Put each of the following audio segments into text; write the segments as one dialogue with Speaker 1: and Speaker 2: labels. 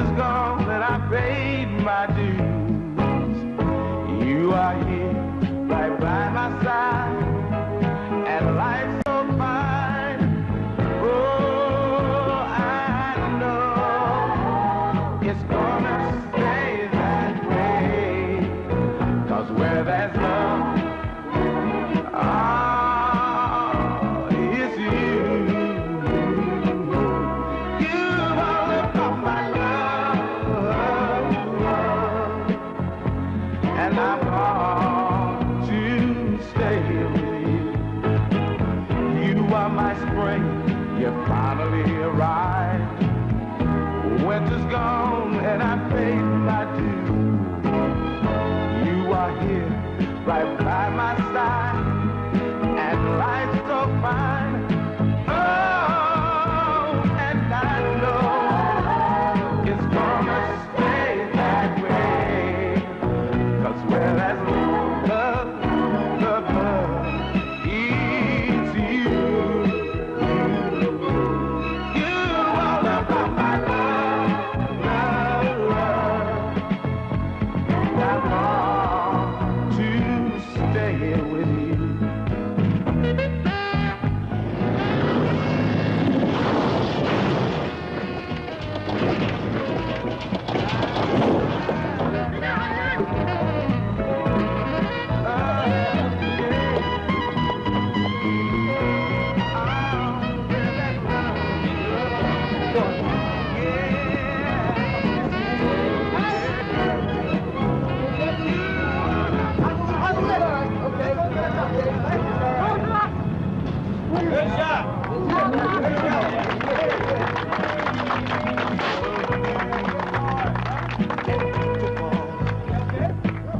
Speaker 1: Winter's gone and I paid my dues. You are here right by my side, and life's so fine. Oh, I know it's gonna stay that way, 'cause where there's love, it's you. You all about my love, and I'm born to stay with you. You are my spring, you finally arrived. Winter's gone and I paid my dues. You are here right by my side, and life's so fine. Oh, and I know it's gonna stay that way, 'cause where there's love, love, love, it's you. You all about my love, love, love, and I want to stay with you.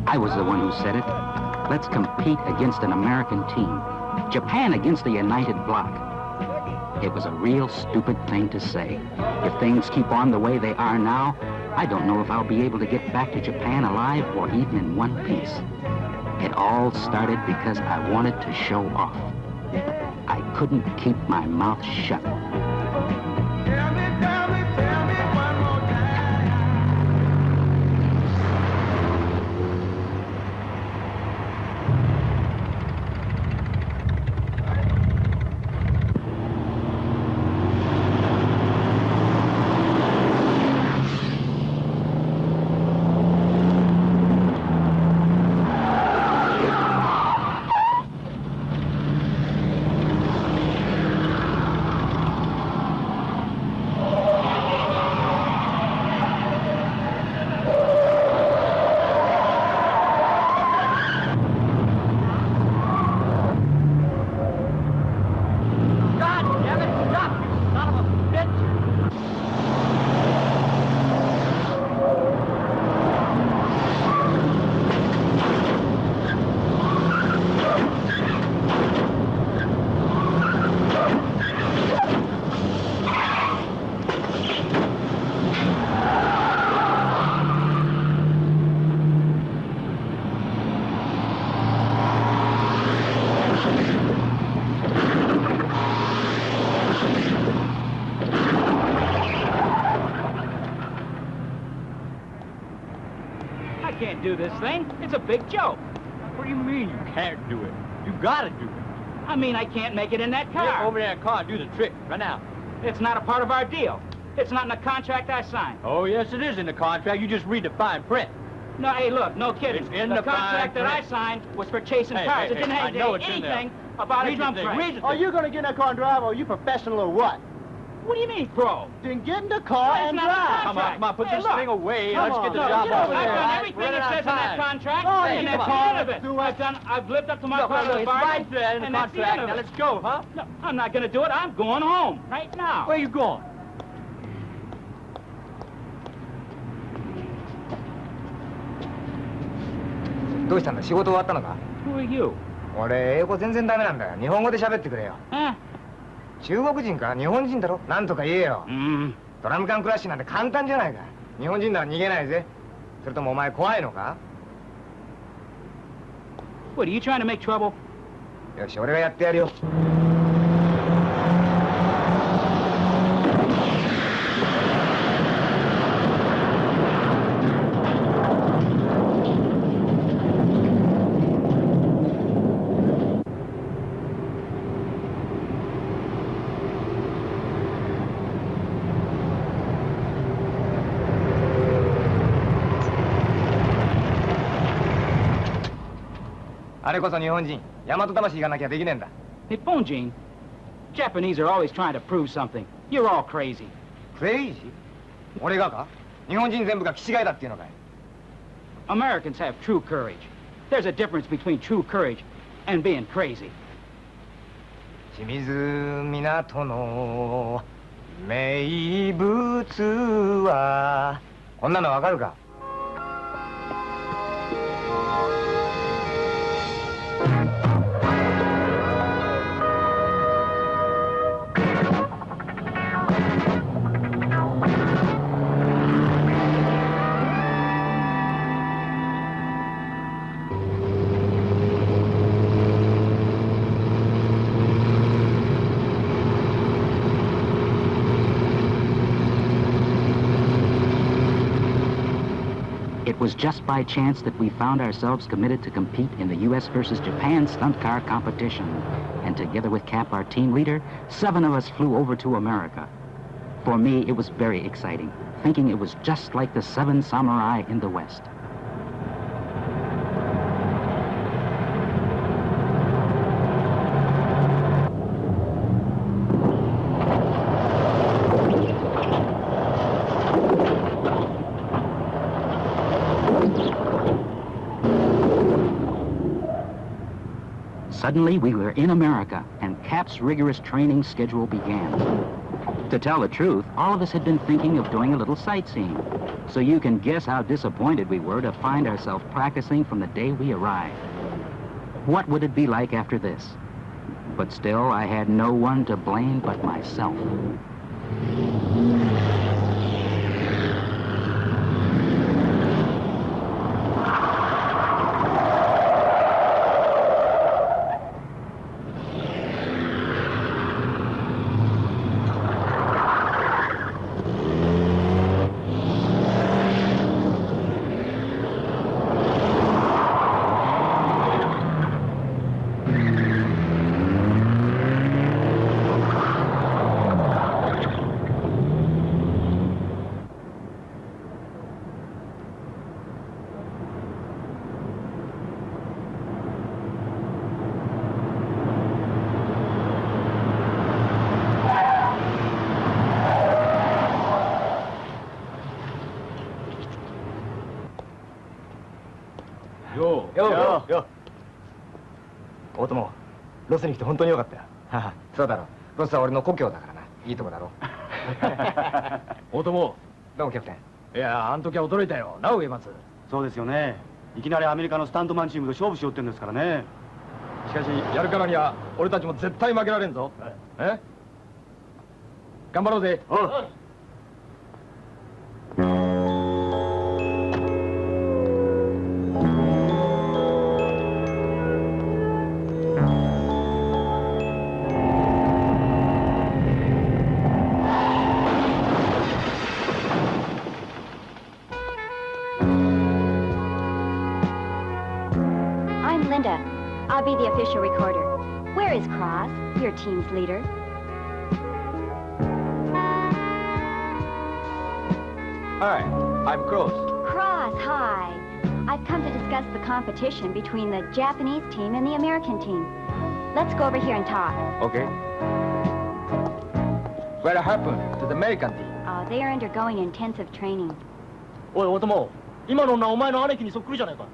Speaker 2: I was the one who said it. Let's compete against an American team. Japan against the United Bloc. It was a real stupid thing to say. If things keep on the way they are now, I don't know if I'll be able to get back to Japan alive or even in one piece. It all started because I wanted to show off. I couldn't keep my mouth shut.
Speaker 1: Tell me, tell me, tell me one more time.
Speaker 3: I can't do this thing. It's a big joke.
Speaker 4: What do you mean you can't do it? You gotta do it.
Speaker 3: I mean, I can't make it in that car.
Speaker 4: Get over there in that car and do the trick right now.
Speaker 3: It's not a part of our deal. It's not in the contract I signed.
Speaker 4: Oh, yes, it is in the contract. You just read the fine print.
Speaker 3: No, hey, look, no kidding.
Speaker 4: It's in
Speaker 3: the
Speaker 4: the
Speaker 3: contract
Speaker 4: fine
Speaker 3: that I
Speaker 4: print.
Speaker 3: signed was for chasing cars. It didn't
Speaker 4: I
Speaker 3: have
Speaker 4: know it's in there.
Speaker 3: anything about a
Speaker 4: Read the
Speaker 3: drum
Speaker 4: thing,
Speaker 3: track.
Speaker 4: read the
Speaker 5: Are
Speaker 4: thing.
Speaker 5: you going to get in that car and drive, or are you professional or what?
Speaker 3: What do you mean, pro?
Speaker 5: Then get in the car
Speaker 3: It's
Speaker 5: and
Speaker 3: not a
Speaker 5: drive.
Speaker 3: contract.
Speaker 4: Come on, put
Speaker 3: Hey,
Speaker 4: this
Speaker 3: look.
Speaker 4: thing away.
Speaker 5: Come
Speaker 4: Let's
Speaker 5: on,
Speaker 4: get the
Speaker 5: look,
Speaker 4: job
Speaker 5: get
Speaker 4: over
Speaker 5: over
Speaker 4: there.
Speaker 5: there.
Speaker 3: I've done
Speaker 4: We're
Speaker 3: everything
Speaker 4: running
Speaker 3: it
Speaker 4: out
Speaker 3: says
Speaker 4: of
Speaker 3: in that
Speaker 4: time.
Speaker 3: contract,
Speaker 5: Oh,
Speaker 3: and
Speaker 5: hey,
Speaker 3: that's
Speaker 5: come
Speaker 3: the
Speaker 5: on.
Speaker 3: end of it.
Speaker 5: Do what?
Speaker 3: I've lived up to my
Speaker 4: Look,
Speaker 3: part of the
Speaker 4: it's
Speaker 3: bargain,
Speaker 4: right there in the
Speaker 3: and that's the
Speaker 4: contract.
Speaker 3: end
Speaker 4: Now
Speaker 3: of
Speaker 4: let's
Speaker 3: it.
Speaker 4: go, huh?
Speaker 3: No, I'm not going to do it. I'm going home right now.
Speaker 4: Where you going?
Speaker 6: どうしたんだ、仕事終わったのか？
Speaker 3: Who are you?
Speaker 6: 俺英語全然ダメなんだよ。日本語で喋ってくれよ。
Speaker 3: Huh?
Speaker 6: 中国人か日本人だろ。なんとか言えよ。 ドラム缶クラッシュなんて簡単じゃないか。日本人なら逃げないぜ。それともお前怖いのか？
Speaker 3: What, are you trying to make trouble?
Speaker 6: よし、俺がやってやるよ。あれこそ日本人、大和魂がなきゃできねえんだ。
Speaker 3: Nipponjin? Japanese are always trying to prove something. You're all crazy.
Speaker 6: クレイジー？俺がか？日本人全部が気違いだっていうのかい？
Speaker 3: Americans have true courage. There's a difference between true courage and being crazy.
Speaker 6: 清水港の名物はこんなのわかるか？It
Speaker 2: was just by chance that we found ourselves committed to compete in the U.S. versus Japan stunt car competition. And together with Cap, our team leader, 7 of us flew over to America. For me, it was very exciting, thinking it was just like the 7 samurai in the West. Suddenly, we were in America, and Cap's rigorous training schedule began. To tell the truth, all of us had been thinking of doing a little sightseeing. So you can guess how disappointed we were to find ourselves practicing from the day we arrived. What would it be like after this? But still, I had no one to blame but myself.
Speaker 6: よ大友、ロスに来て本当によかったよ。そうだろう。ロスは俺の故郷だからな。いいとこだろ。
Speaker 4: 大友。
Speaker 6: どうもキャプテン。
Speaker 4: いや、あの時は驚いたよ。なお上松。
Speaker 5: そうですよね。いきなりアメリカのスタントマンチームと勝負しようってんですからね。
Speaker 4: しかし、やるからには俺たちも絶対負けられんぞ。え？頑張ろうぜ。
Speaker 7: I'll be the official recorder. Where is Cross, your team's leader?
Speaker 4: Hi, I'm Cross.
Speaker 7: Cross, hi. I've come to discuss the competition between the Japanese team and the American team. Let's go over here and talk.
Speaker 4: Okay. What happened to the American team?
Speaker 7: Oh, they are undergoing intensive training.
Speaker 5: おい、大友。今の女お前の兄貴にそっくりじゃないか。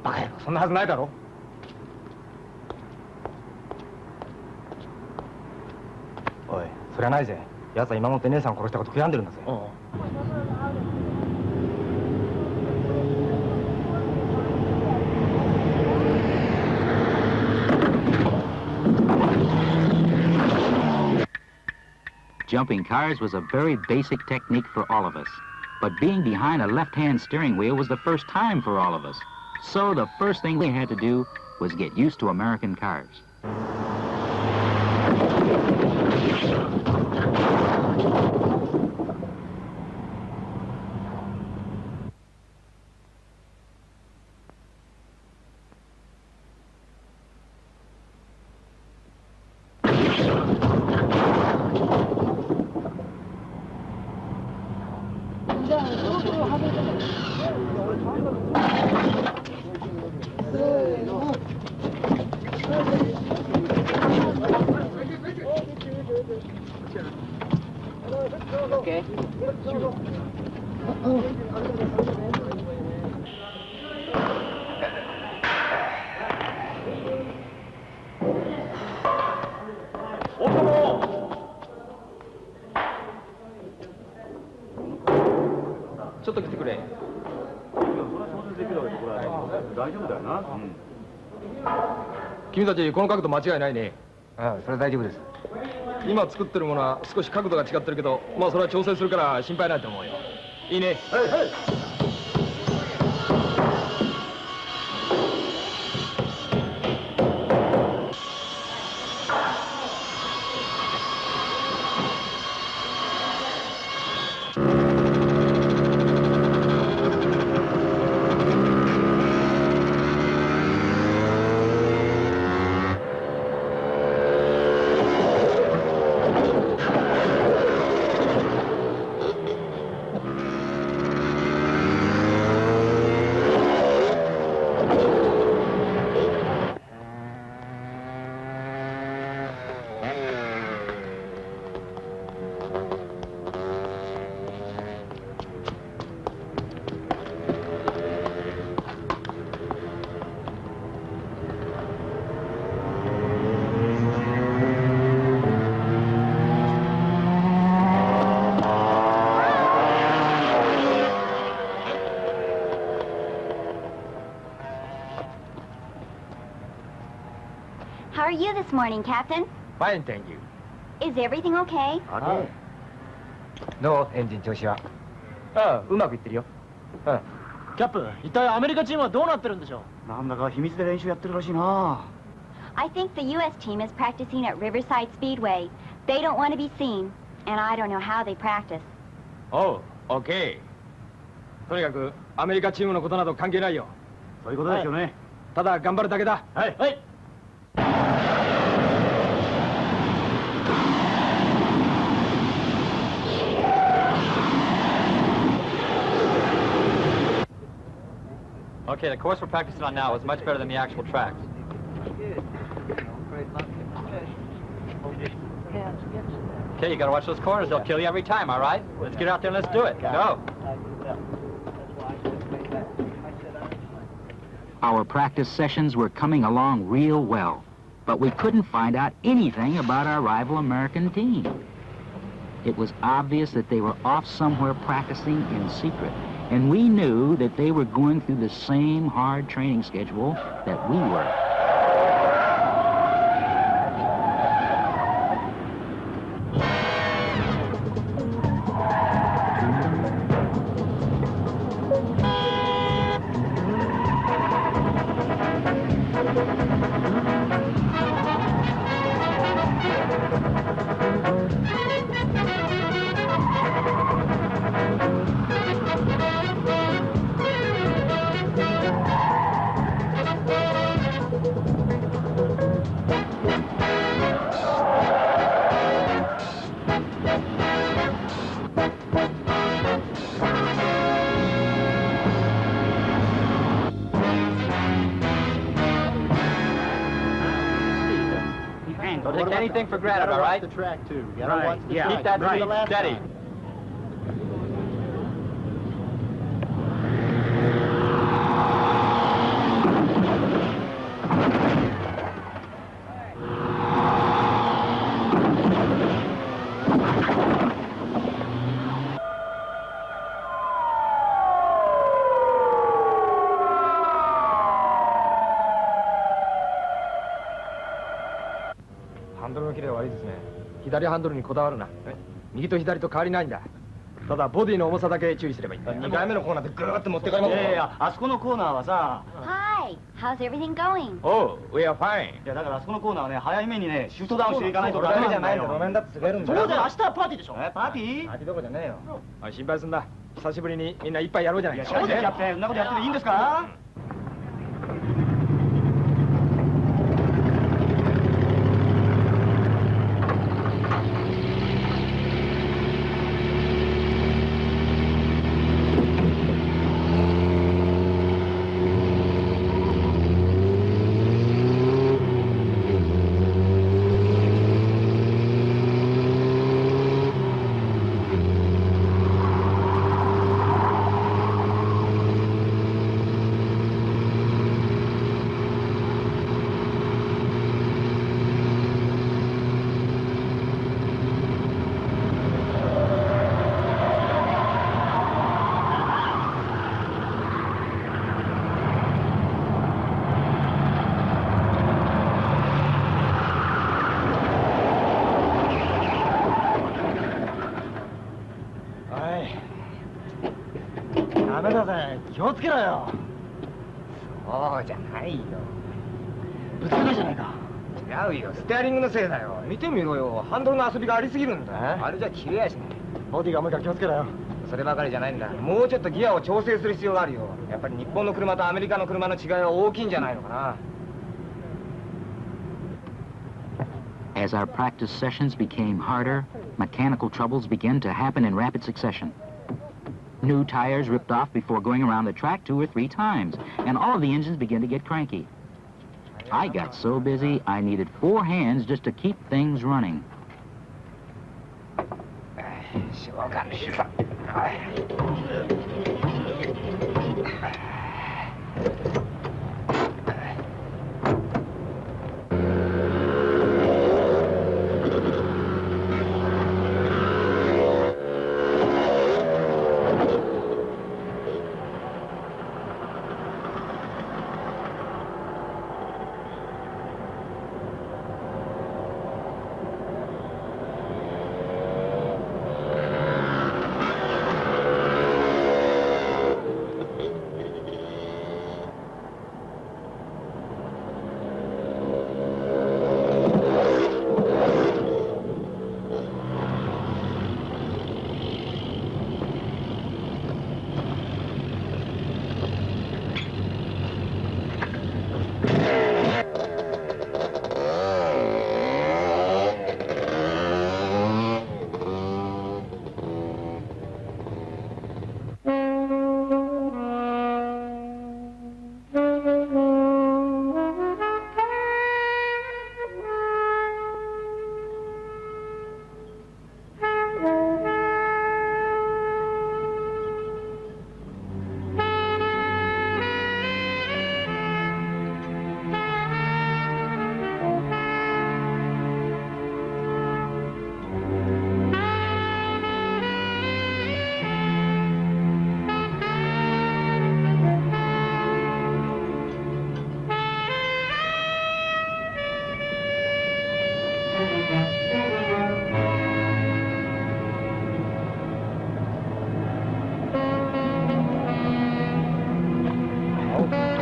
Speaker 6: バカ野郎、そんなはずないだろ。おい、そりゃないぜ。奴は今もって姉さんを殺したこと悔やんでるんだぜ。
Speaker 2: Jumping cars was a very basic technique for all of us. But being behind a left-hand steering wheel was the first time for all of us. So the first thing we had to do was get used to American cars.
Speaker 3: Okay.
Speaker 4: ちょっと来てくれ。
Speaker 5: 大丈夫だよな。
Speaker 4: 君たちこの角度間違いないね。
Speaker 6: ああ、それは大丈夫です。
Speaker 4: 今作ってるものは少し角度が違ってるけど、まあそれは調整するから心配ないと思うよ。いいね。はいはい。
Speaker 7: How are you this morning, Captain?
Speaker 6: Fine, thank you.
Speaker 7: Is everything okay?
Speaker 6: どうエンジン調子は？
Speaker 3: ああ、うまくいってるよ。
Speaker 6: うん。
Speaker 8: キャップ、一体アメリカチームはどうなってるんでしょう？
Speaker 5: なんだか秘密で練習やってるらしいな。
Speaker 7: I think the U.S. team is practicing at Riverside Speedway. They don't want to be seen, and I don't know how they practice.
Speaker 4: おう、オッケー。とにかくアメリカチームのことなど関係ないよ。
Speaker 5: そういうことですよね。
Speaker 4: ただ頑張るだけだ。
Speaker 5: はい。
Speaker 8: はい。
Speaker 9: Okay, the course we're practicing on now is much better than the actual tracks. Okay, you gotta watch those corners. They'll kill you every time, all right? Let's get out there and let's do it. Go.
Speaker 2: Our practice sessions were coming along real well, but we couldn't find out anything about our rival American team. It was obvious that they were off somewhere practicing in secret, and we knew that they were going through the same hard training schedule that we were.
Speaker 9: Don't take anything for granted, all right?
Speaker 8: The track too.
Speaker 3: Right, yeah.
Speaker 9: Keep that speed steady.
Speaker 4: ハンドルのキレが悪いですね。左ハンドルにこだわるな。右と左と変わりないんだ。ただボディの重さだけ注意すればいいんだ。
Speaker 6: 2回目のコーナーでグーッと持ってかれますよ。
Speaker 5: いやいや、あそこのコーナーはさ。
Speaker 7: Hi, how's everything going?
Speaker 4: Oh, we are fine.
Speaker 5: いや、だからあそこのコーナーはね、早めにね、シュートダウンしていかないとダ
Speaker 6: ダメじ
Speaker 5: メじゃないいよ。
Speaker 6: ゃなの。路面だって滑るんだよ。
Speaker 8: そうだよ、明日はパーティーでしょ。
Speaker 5: パーティー？
Speaker 6: パーティーどころじゃねえよ。
Speaker 4: おい、心配すんな。久しぶりにみんな一杯やろうじゃないか。
Speaker 5: そうですキャプテン、そんなことやってていいんですか？
Speaker 8: ダメだぜ。気をつけろよ。
Speaker 6: そうじゃないよ。
Speaker 8: ぶつけたじゃないか。
Speaker 6: 違うよ、ステアリングのせいだよ。見てみろよ、ハンドルの遊びがありすぎるんだ。あれじゃ切れやしない。
Speaker 8: ボディが重いから気をつけろよ。
Speaker 6: そればかりじゃないんだ。もうちょっとギアを調整する必要があるよ。やっぱり日本の車とアメリカの車の違いは大きいんじゃないのかな。
Speaker 2: As our practice sessions became harder, mechanical troubles began to happen in rapid succession. New tires ripped off before going around the track 2 or 3 times, and all of the engines began to get cranky. I got so busy, I needed 4 hands just to keep things running.
Speaker 6: しょうがねえさ。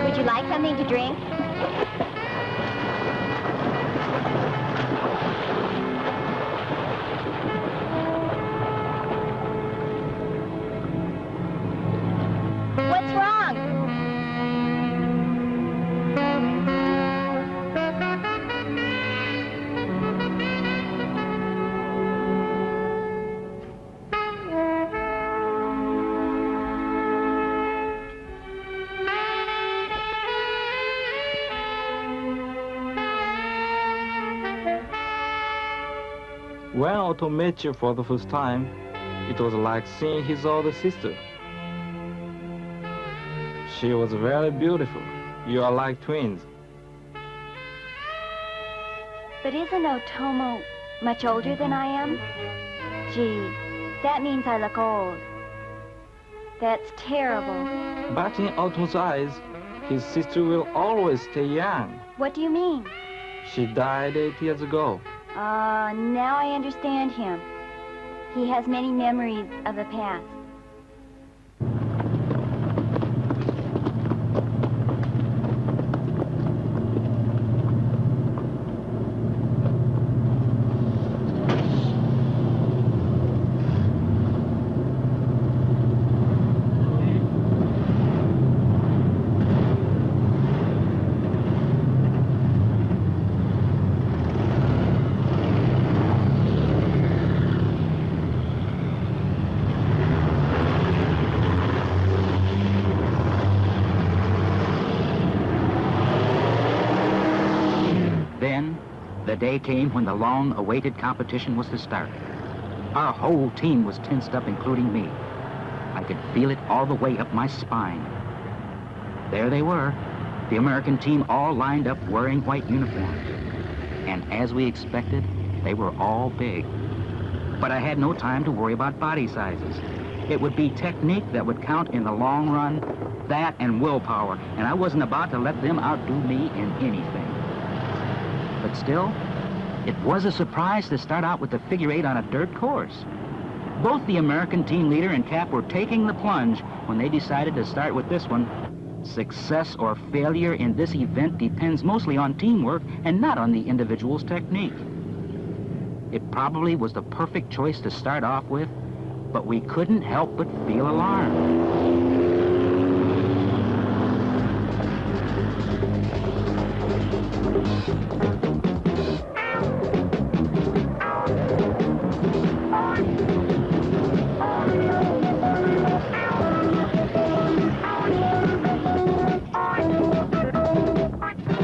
Speaker 7: Would you like something to drink? What's wrong?
Speaker 4: When Otto met you for the first time, it was like seeing his older sister. She was very beautiful. You are like twins.
Speaker 7: But isn't Otomo much older than I am? Gee, that means I look old. That's terrible.
Speaker 4: But in Otto's eyes, his sister will always stay young.
Speaker 7: What do you mean?
Speaker 4: She died 8 years ago.
Speaker 7: Now I understand him. He has many memories of the past.
Speaker 2: The day came when the long-awaited competition was to start. Our whole team was tensed up, including me. I could feel it all the way up my spine. There they were, the American team all lined up wearing white uniforms. And as we expected, they were all big. But I had no time to worry about body sizes. It would be technique that would count in the long run, that and willpower, and I wasn't about to let them outdo me in anything. But still, it was a surprise to start out with the figure 8 on a dirt course. Both the American team leader and Cap were taking the plunge when they decided to start with this one. Success or failure in this event depends mostly on teamwork and not on the individual's technique. It probably was the perfect choice to start off with, but we couldn't help but feel alarmed.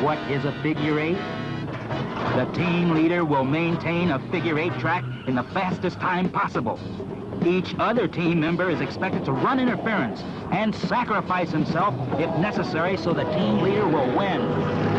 Speaker 2: What is a figure eight? The team leader will maintain a figure eight track in the fastest time possible. Each other team member is expected to run interference and sacrifice himself if necessary so the team leader will win.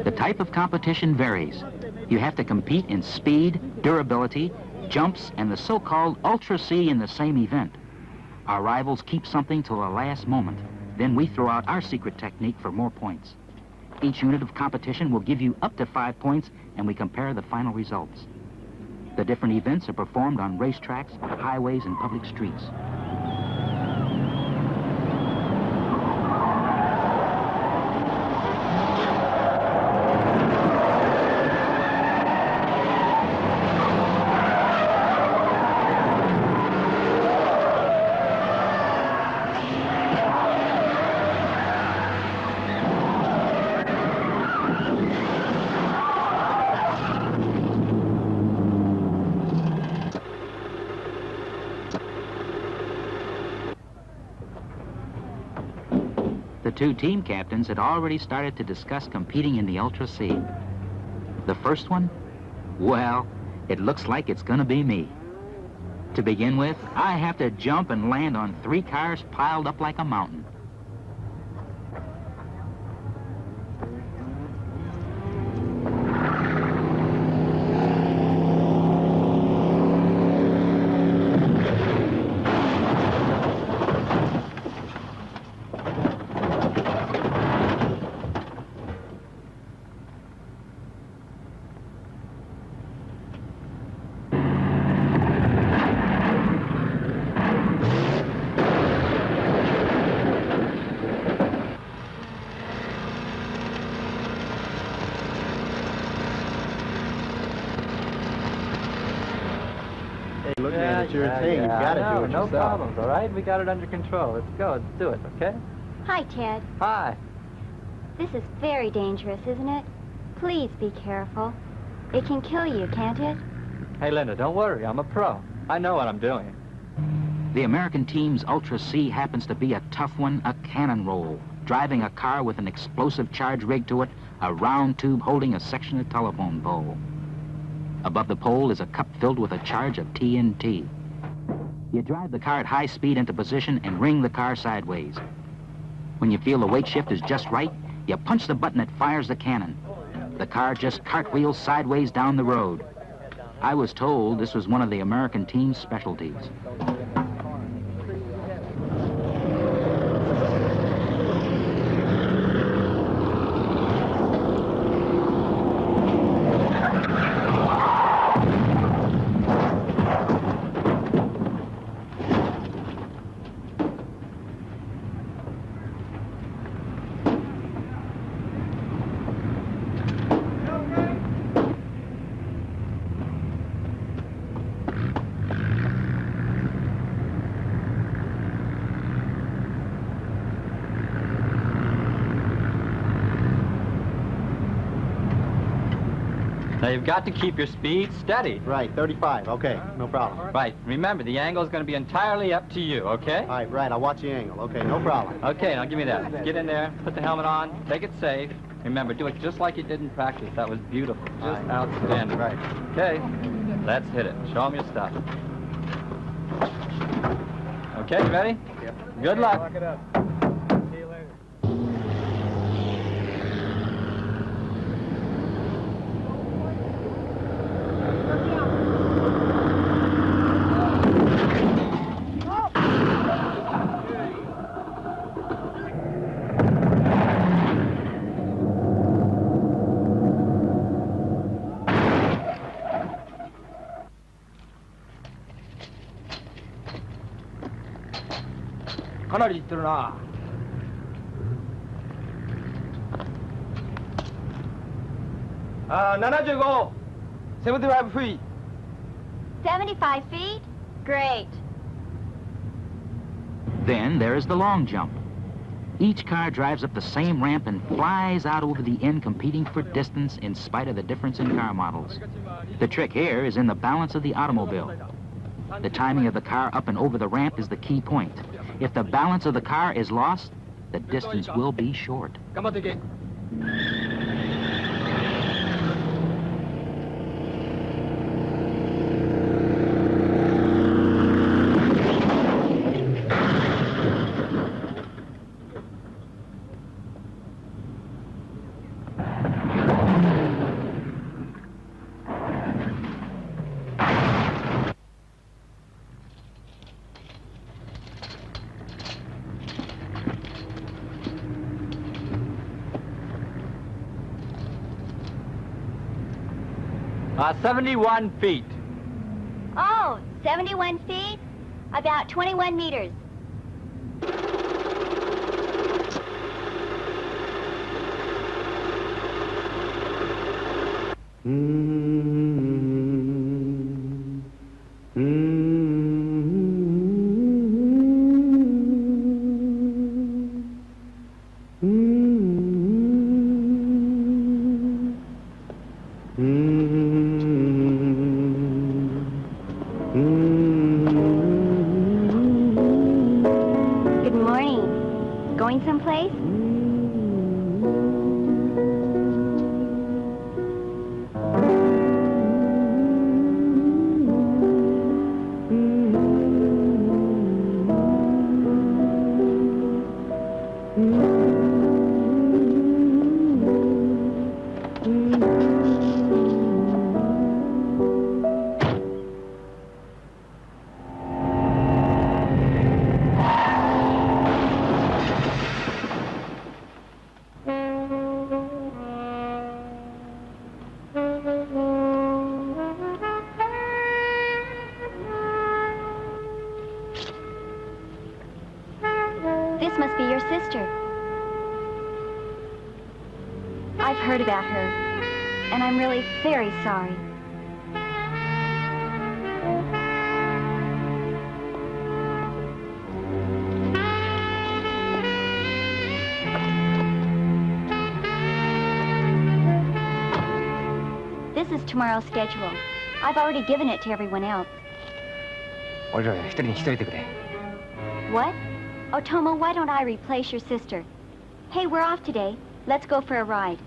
Speaker 2: The type of competition varies. You have to compete in speed, durability, jumps, and the so-called Ultra C in the same event. Our rivals keep something till the last moment. Then we throw out our secret technique for more points. Each unit of competition will give you up to 5 points, and we compare the final results. The different events are performed on racetracks, highways, and public streets. The two team captains had already started to discuss competing in the Ultra C. The first one? Well, it looks like it's gonna be me. To begin with, I have to jump and land on 3 cars piled up like a mountain.
Speaker 8: Hey, look, man, it's your thing. You've got to do it
Speaker 9: no
Speaker 8: yourself.
Speaker 9: problems, all right? We got it under control. Let's go. Let's do it, okay?
Speaker 7: Hi, Ted.
Speaker 9: Hi.
Speaker 7: This is very dangerous, isn't it? Please be careful. It can kill you, can't it?
Speaker 9: Hey, Linda, don't worry. I'm a pro. I know what I'm doing.
Speaker 2: The American team's Ultra C happens to be a tough one, a cannon roll, driving a car with an explosive charge rigged to it, a round tube holding a section of telephone pole. Above the pole is a cup filled with a charge of TNT. You drive the car at high speed into position and ring the car sideways. When you feel the weight shift is just right, you punch the button that fires the cannon. The car just cartwheels sideways down the road. I was told this was one of the American team's specialties.
Speaker 9: Now, you've got to keep your speed steady.
Speaker 8: Right, 35. Okay, no problem.
Speaker 9: Right. Remember, the angle is going to be entirely up to you, okay?
Speaker 8: All right, I'll watch the angle. Okay, no problem.
Speaker 9: Okay, now give me that. Get in there, put the helmet on, take it safe. Remember, do it just like you did in practice. That was beautiful. Just outstanding.
Speaker 8: Right.
Speaker 9: Okay, let's hit it. Show them your stuff. Okay, you ready? Yep. Good luck.
Speaker 8: Lock it up. See you later.
Speaker 4: Kanari itteru na. 75. 75 feet.
Speaker 7: 75 feet? Great.
Speaker 2: Then there is the long jump. Each car drives up the same ramp and flies out over the end, competing for distance in spite of the difference in car models. The trick here is in the balance of the automobile. The timing of the car up and over the ramp is the key point. If the balance of the car is lost, the distance will be short.
Speaker 4: 頑張っていけ。
Speaker 9: 71 feet.
Speaker 7: Oh, 71 feet? About 21 meters. Good morning. Going someplace? This must be your sister. I've heard about her, and I'm really very sorry. is tomorrow's schedule? I've already given it to everyone else.
Speaker 6: 俺ら一人にしといてくれ。
Speaker 7: What? Oh, Tomo, why don't I replace your sister? Hey, we're off today. Let's go for a ride.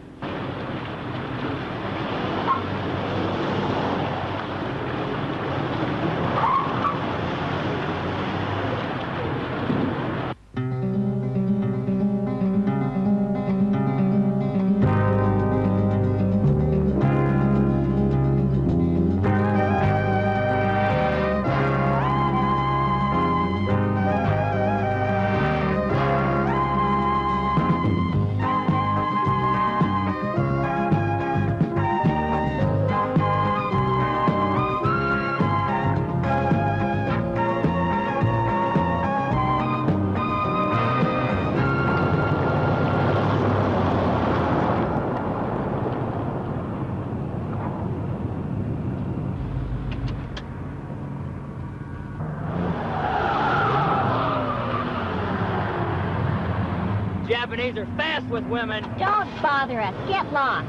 Speaker 3: Japanese are fast with women.
Speaker 7: Don't bother us. Get lost.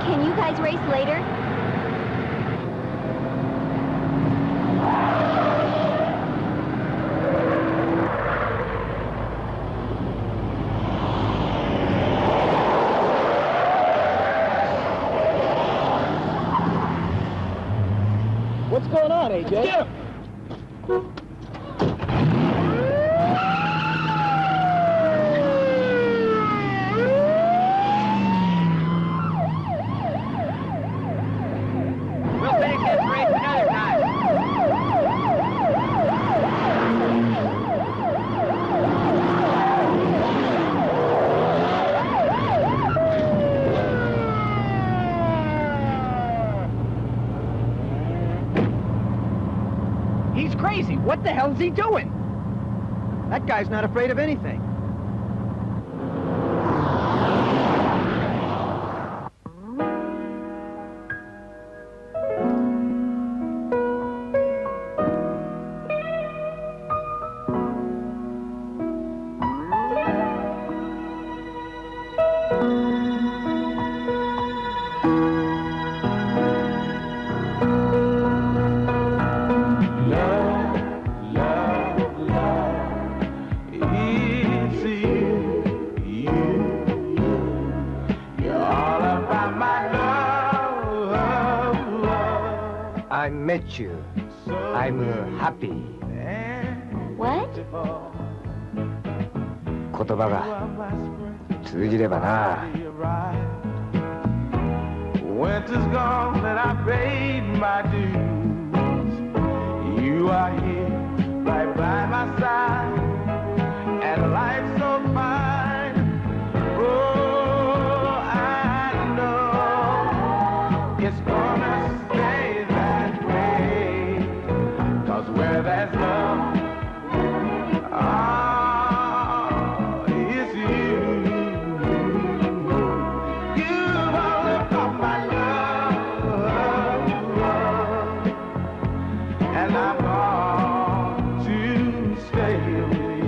Speaker 7: Can you guys race later?
Speaker 3: What's going on, AJ?
Speaker 4: Get him!
Speaker 3: We'll finish this race another time.
Speaker 10: He's crazy. What the hell is he doing? That guy's not afraid of anything.
Speaker 6: I met you. I'm happy.
Speaker 7: What?
Speaker 6: 言葉が通じればな。
Speaker 1: Winter's gone and I paid my dues. You are here right by my side, and life's so fine. Oh, I know it's gonna stay that way. 'Cause where there's love, it's you. You've only got my love, and I'm born to stay with you.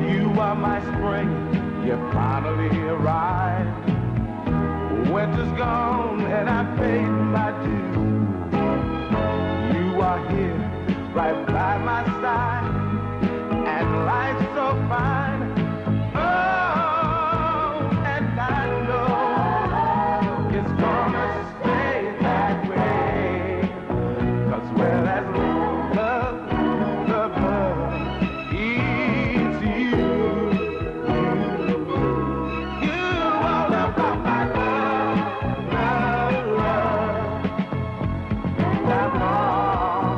Speaker 1: You are my spring, you finally arrived. Winter's gone and I paid my due. You are here, right by my side, and life's so fine. Oh, and I know it's gonna stay that way. 'Cause where there's love, love, love, it's you. You all about my love, love, love. And I long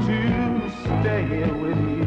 Speaker 1: to stay here with you.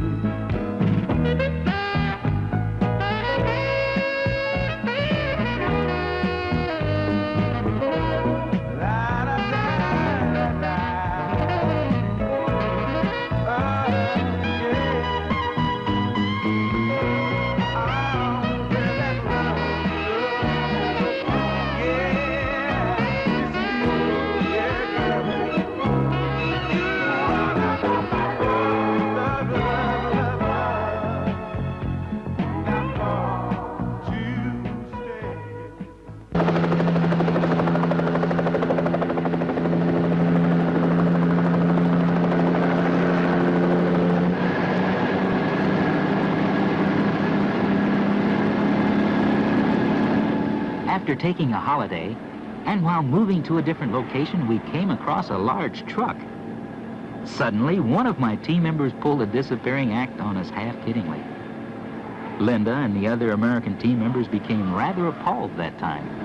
Speaker 2: After taking a holiday, and while moving to a different location, we came across a large truck. Suddenly, one of my team members pulled a disappearing act on us half-kiddingly. Linda and the other American team members became rather appalled that time.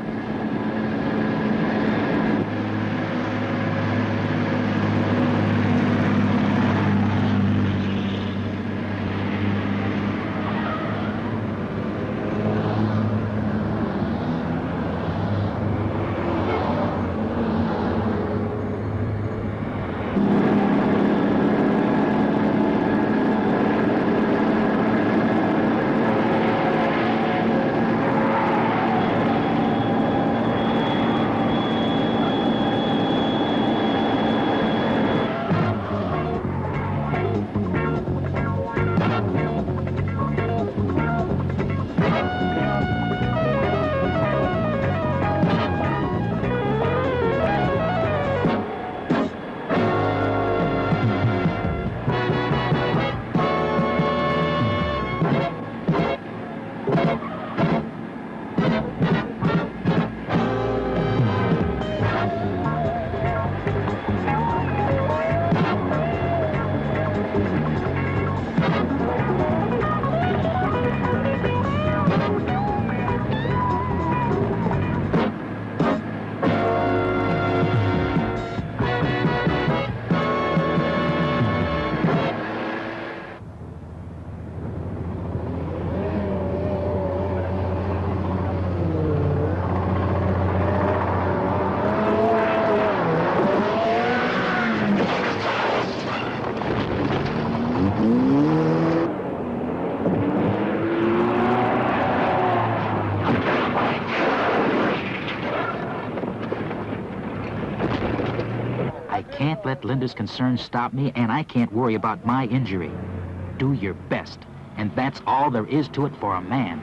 Speaker 2: Can't let Linda's concerns stop me, and I can't worry about my injury. Do your best, and that's all there is to it for a man.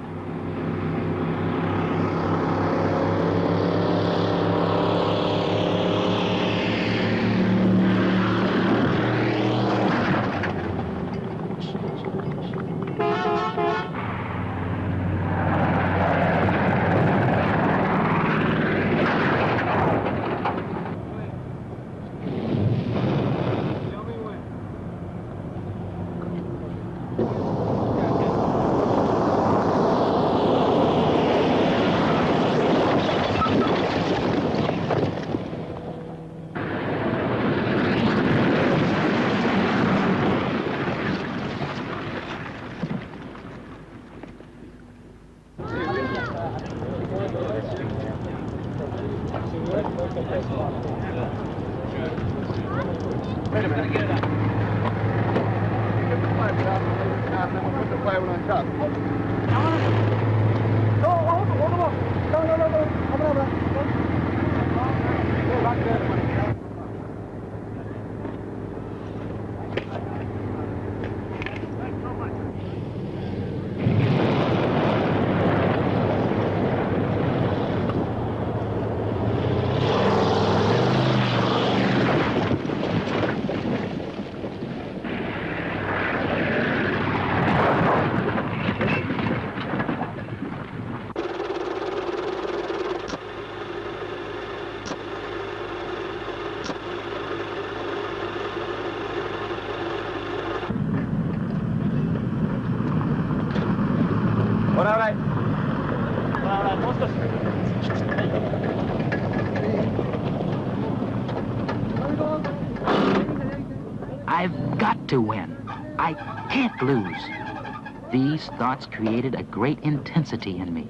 Speaker 8: Wait a minute. Get it up. Get the plywood out and then we'll put the plywood on top. No, hold on. No. Hold on. Go back there.
Speaker 2: I've got to win. I can't lose. These thoughts created a great intensity in me.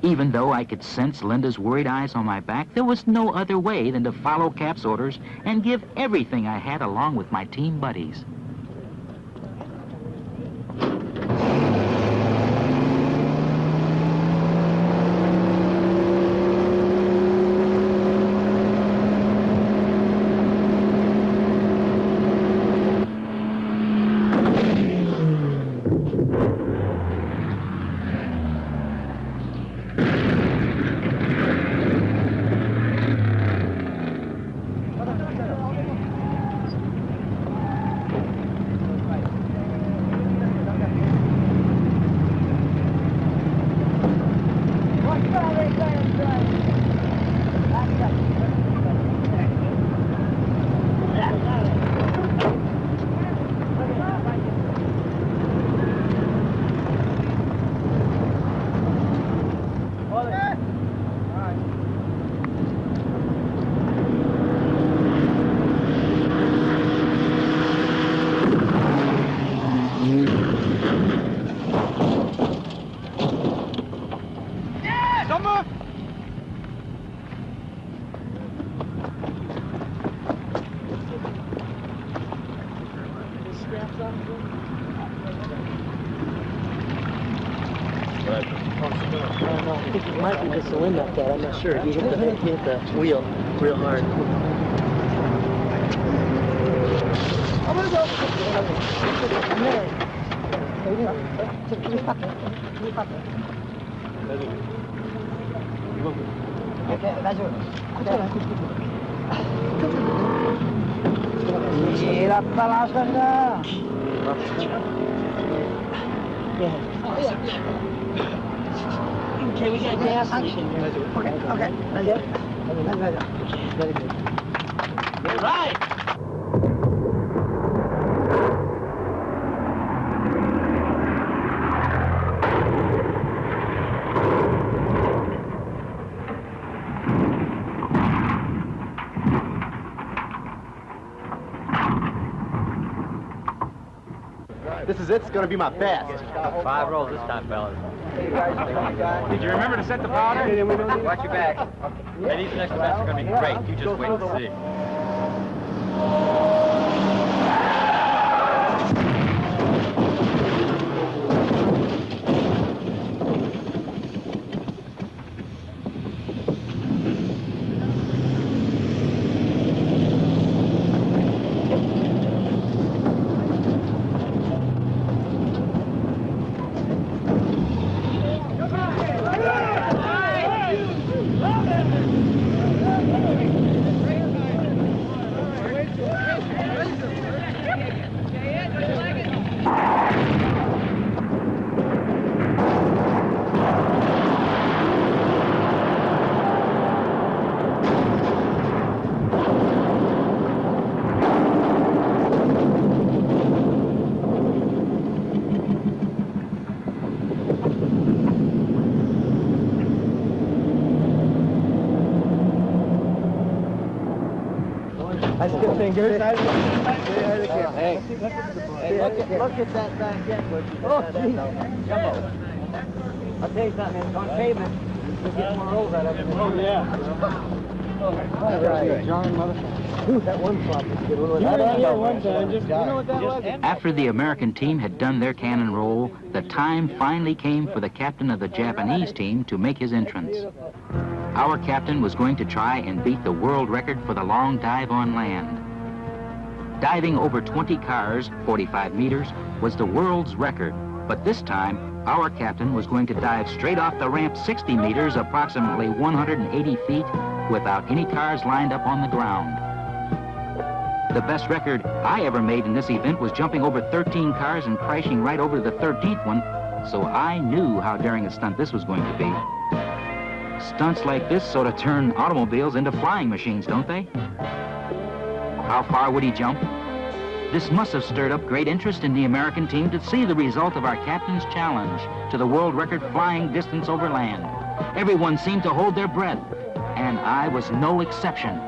Speaker 2: Even though I could sense Linda's worried eyes on my back, there was no other way than to follow Cap's orders and give everything I had along with my team buddies.
Speaker 11: I think it might be just the wind up there. I'm not sure. You hit the wheel real hard. I'm gonna go. Okay, we got gas station here. Okay. That's it. Very good. All right.
Speaker 6: This is it. It's going to be my best.
Speaker 9: 5 rolls this time, fellas.
Speaker 3: Did you remember to set the powder?
Speaker 9: Watch your back. Hey, these next events are going to be great. You just wait and see.
Speaker 10: Fingers.
Speaker 11: Hey, look at that back end. Jumbo. I'll tell you something, it's on pavement. You'll get more rolls out of it. Oh, yeah. John, motherfucker. That one flop was good. You were here one time. Just, you know what that was?
Speaker 2: After the American team had done their cannon roll, the time finally came for the captain of the Japanese team to make his entrance. Our captain was going to try and beat the world record for the long dive on land. Diving over 20 cars, 45 meters, was the world's record. But this time, our captain was going to dive straight off the ramp 60 meters, approximately 180 feet, without any cars lined up on the ground. The best record I ever made in this event was jumping over 13 cars and crashing right over the 13th one, so I knew how daring a stunt this was going to be. Stunts like this sort of turn automobiles into flying machines, don't they? How far would he jump? This must have stirred up great interest in the American team to see the result of our captain's challenge to the world record flying distance over land. Everyone seemed to hold their breath, and I was no exception.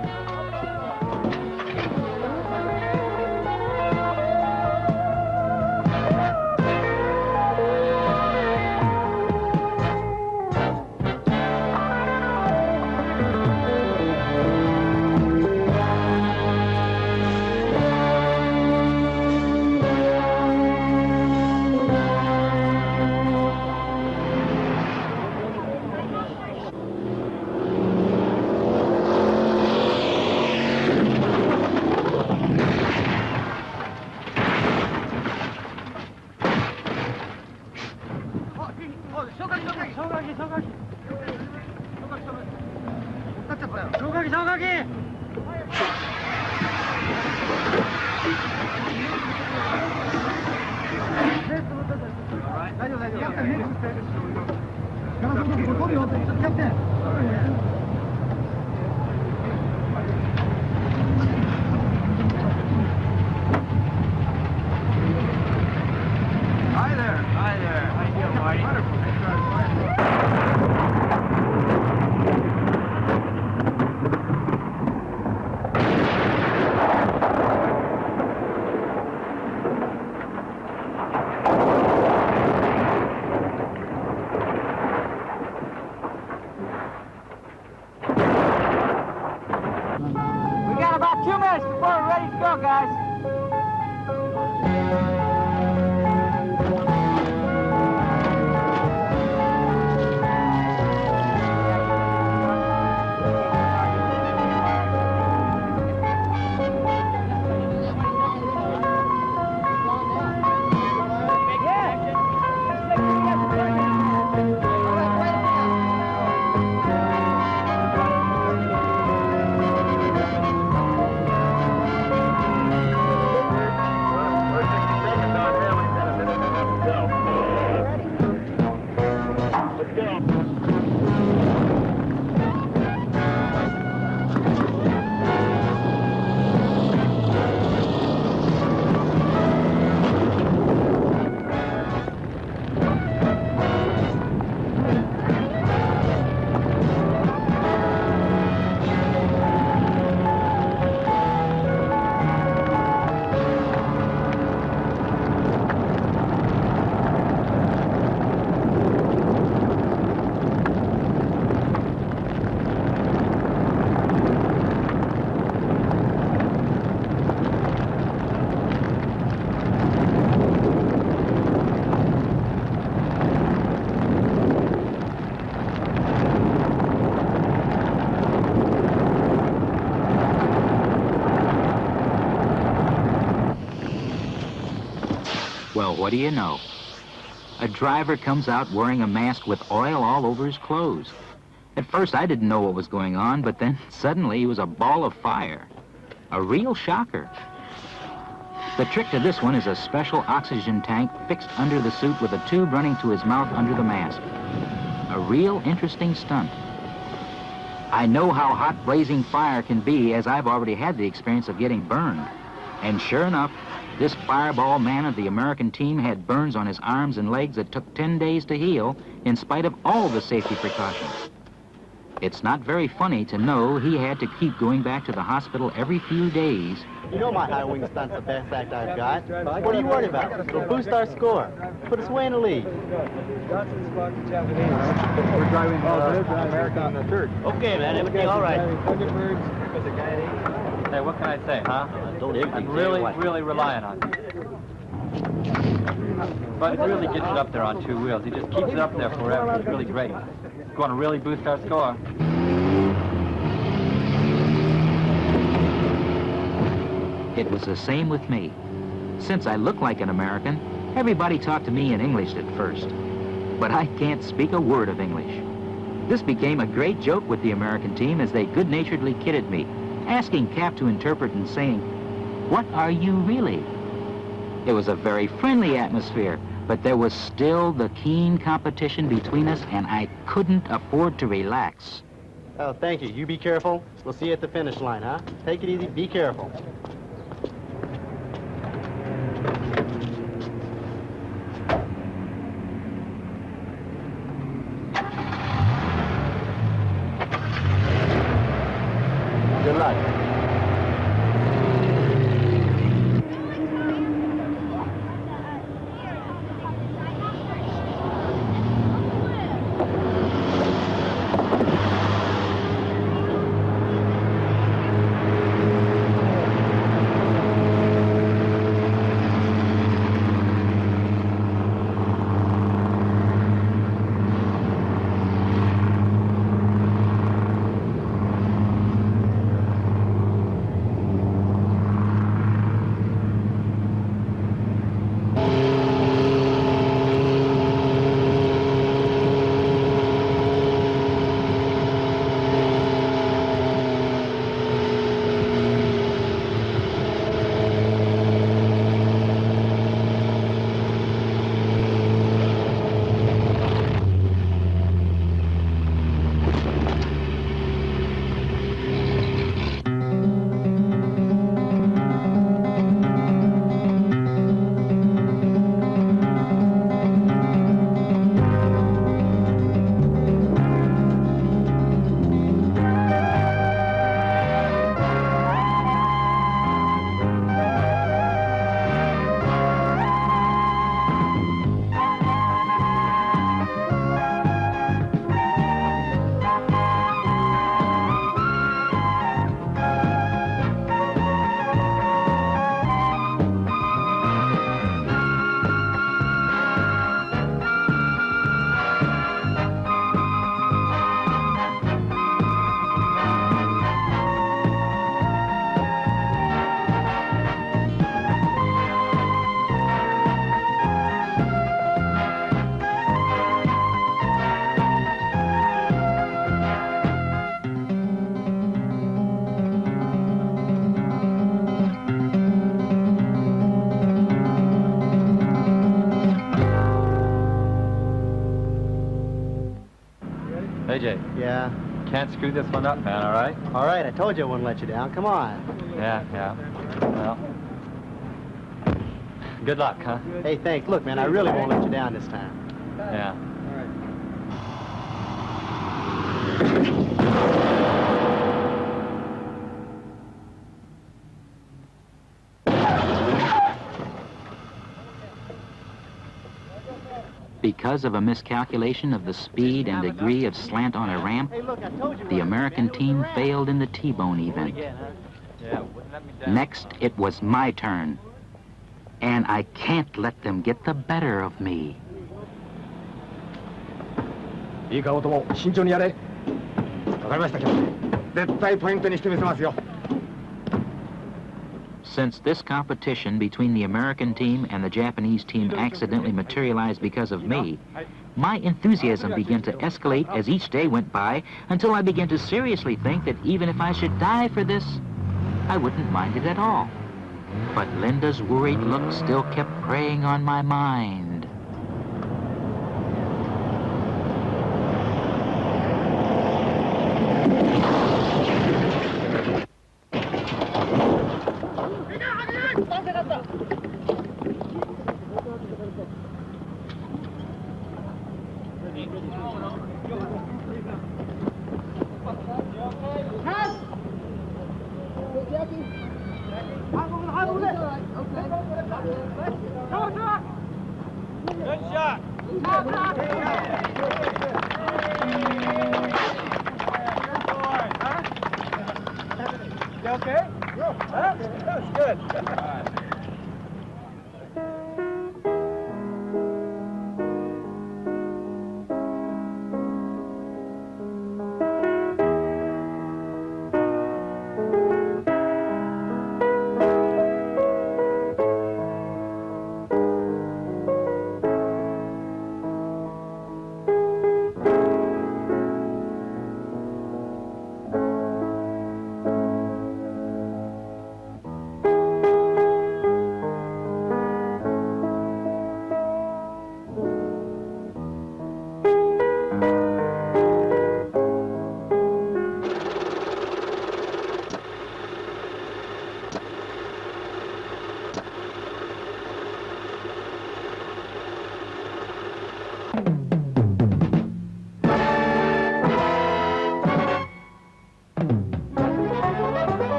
Speaker 8: Hi there. Hi there. How you doing, Marty? Wonderful.
Speaker 3: We got about 2 minutes before we're ready to go, guys.
Speaker 2: Well, what do you know? A driver comes out wearing a mask with oil all over his clothes. At first, I didn't know what was going on, but then suddenly he was a ball of fire. A real shocker. The trick to this one is a special oxygen tank fixed under the suit with a tube running to his mouth under the mask. A real interesting stunt. I know how hot blazing fire can be, as I've already had the experience of getting burned. And sure enough, this fireball man of the American team had burns on his arms and legs that took 10 days to heal, in spite of all the safety precautions. It's not very funny to know he had to keep going back to the hospital every few days.
Speaker 11: You know my high wing stunt's the best act I've got. What are you worried about? It'll boost our score. Put us way in the lead.
Speaker 8: We're driving America on the third.
Speaker 11: Okay, man. Everything all right.
Speaker 9: Hey, what can I say, huh? I'm really relying on you. But it really gets it up there on 2 wheels. He just keeps it up there forever. It's really great. It's going to really boost our score.
Speaker 2: It was the same with me. Since I look like an American, everybody talked to me in English at first. But I can't speak a word of English. This became a great joke with the American team as they good-naturedly kidded me, asking Cap to interpret and saying, "What are you really?" It was a very friendly atmosphere, but there was still the keen competition between us, and I couldn't afford to relax.
Speaker 11: Oh, thank you. You be careful. We'll see you at the finish line, huh? Take it easy. Be careful. Good luck.
Speaker 9: AJ.
Speaker 11: Yeah?
Speaker 9: Can't screw this one up, man, all right?
Speaker 11: All right, I told you I wouldn't let you down. Come on.
Speaker 9: Yeah. Well, good luck, huh?
Speaker 11: Hey, thanks. Look, man, I really won't let you down this time.
Speaker 9: Yeah.
Speaker 2: Because of a miscalculation of the speed and degree of slant on a ramp, the American team failed in the T-bone event. Next, it was my turn. And I can't let them get the better of me.
Speaker 6: いいか、男、慎重にやれ。わかりました、キャプテン。絶対ポイントにしてみせますよ。
Speaker 2: Since this competition between the American team and the Japanese team accidentally materialized because of me, my enthusiasm began to escalate as each day went by until I began to seriously think that even if I should die for this, I wouldn't mind it at all. But Linda's worried look still kept preying on my mind.
Speaker 8: Good shot. You okay? Huh? That was good.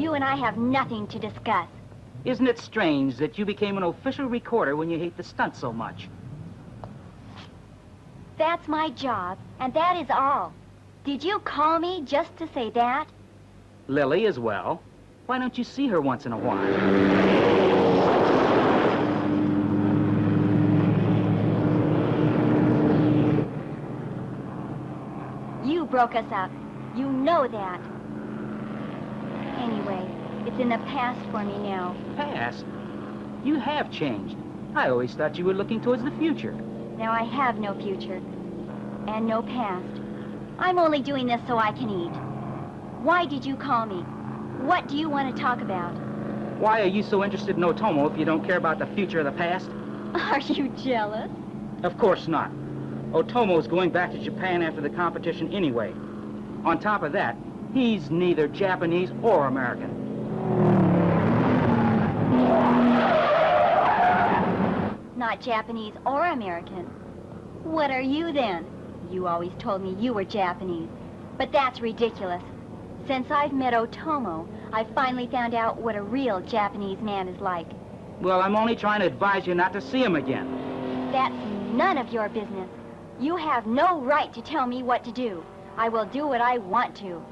Speaker 7: You and I have nothing to discuss.
Speaker 3: Isn't it strange that you became an official recorder when you hate the stunt so much?
Speaker 7: That's my job, and that is all. Did you call me just to say that?
Speaker 3: Lily as well. Why don't you see her once in a while?
Speaker 7: You broke us up. You know that. Anyway, it's in the past for me now.
Speaker 3: Past? You have changed. I always thought you were looking towards the future.
Speaker 7: Now I have no future. And no past. I'm only doing this so I can eat. Why did you call me? What do you want to talk about?
Speaker 3: Why are you so interested in Otomo if you don't care about the future or the past?
Speaker 7: Are you jealous?
Speaker 3: Of course not. Otomo's going back to Japan after the competition anyway. On top of that, he's neither Japanese or American.
Speaker 7: Not Japanese or American. What are you then? You always told me you were Japanese. But that's ridiculous. Since I've met Otomo, I've finally found out what a real Japanese man is like.
Speaker 3: Well, I'm only trying to advise you not to see him again.
Speaker 7: That's none of your business. You have no right to tell me what to do. I will do what I want to.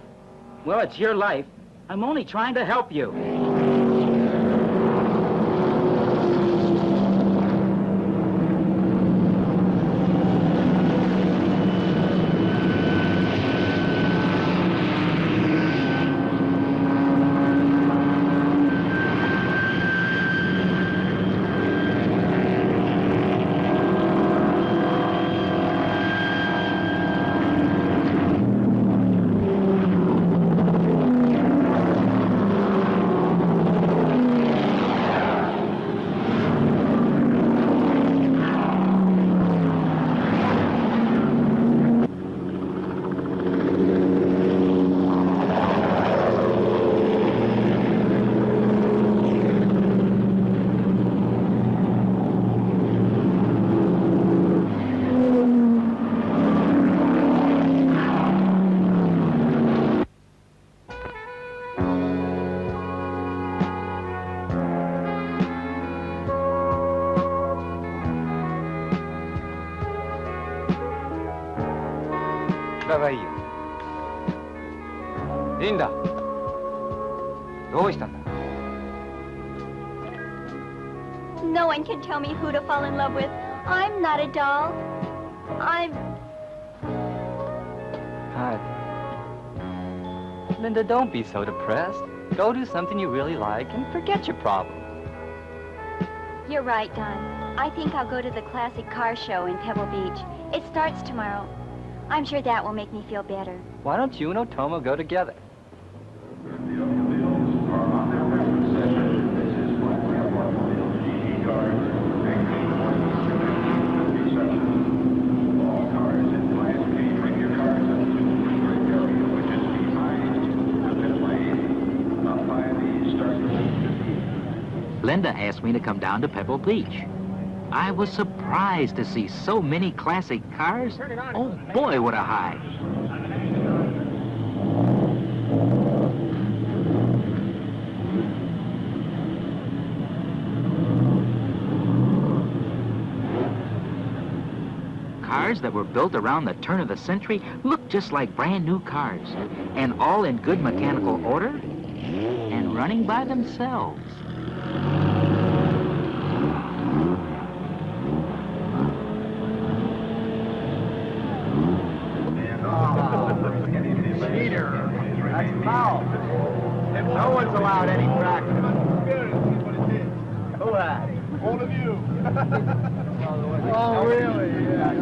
Speaker 3: Well, it's your life. I'm only trying to help you.
Speaker 6: いいよ。リンダ、どうしたんだ?
Speaker 7: No one can tell me who to fall in love with. I'm not a doll. I'm...
Speaker 9: Hi. Linda, don't be so depressed. Go do something you really like and forget your problem.
Speaker 7: You're right, Don. I think I'll go to the classic car show in Pebble Beach. It starts tomorrow. I'm sure that will make me feel better.
Speaker 9: Why don't you and Otomo go together?
Speaker 2: Linda asked me to come down to Pebble Beach. I was surprised to see so many classic cars. Oh boy, what a high. Cars that were built around the turn of the century look just like brand new cars, and all in good mechanical order and running by themselves.
Speaker 8: Cheater. That's foul. No one's allowed any practice. Who has? All of you. Oh, really? Yeah.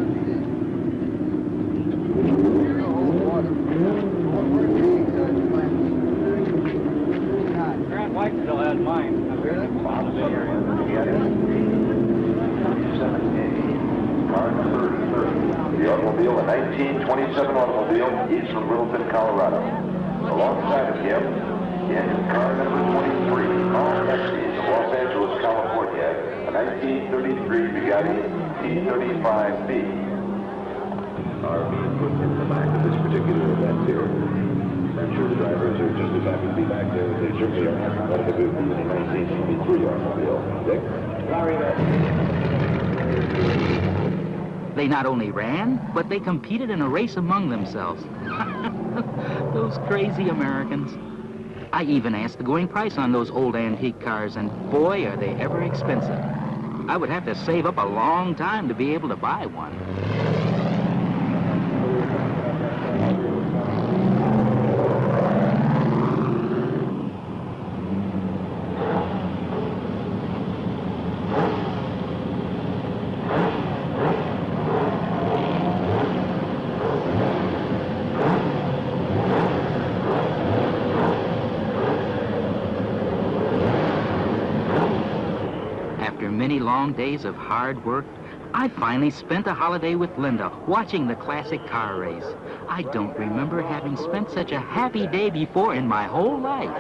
Speaker 5: Grant White still has mine.
Speaker 12: Car number 30. The automobile, a 1927 automobile, east from Littleton, Colorado. Alongside of him, in car number 23, Carl Estes of Los Angeles, California, a 1933 Bugatti T35B. Are being put in the back of this particular event here. I'm sure the drivers are just as happy to be back there as they certainly are happy to have a good in the 1923 automobile. Dick?
Speaker 2: They not only ran, but they competed in a race among themselves. Those crazy Americans. I even asked the going price on those old antique cars, and boy, are they ever expensive. I would have to save up a long time to be able to buy one. Many long days of hard work, I finally spent a holiday with Linda watching the classic car race. I don't remember having spent such a happy day before in my whole life.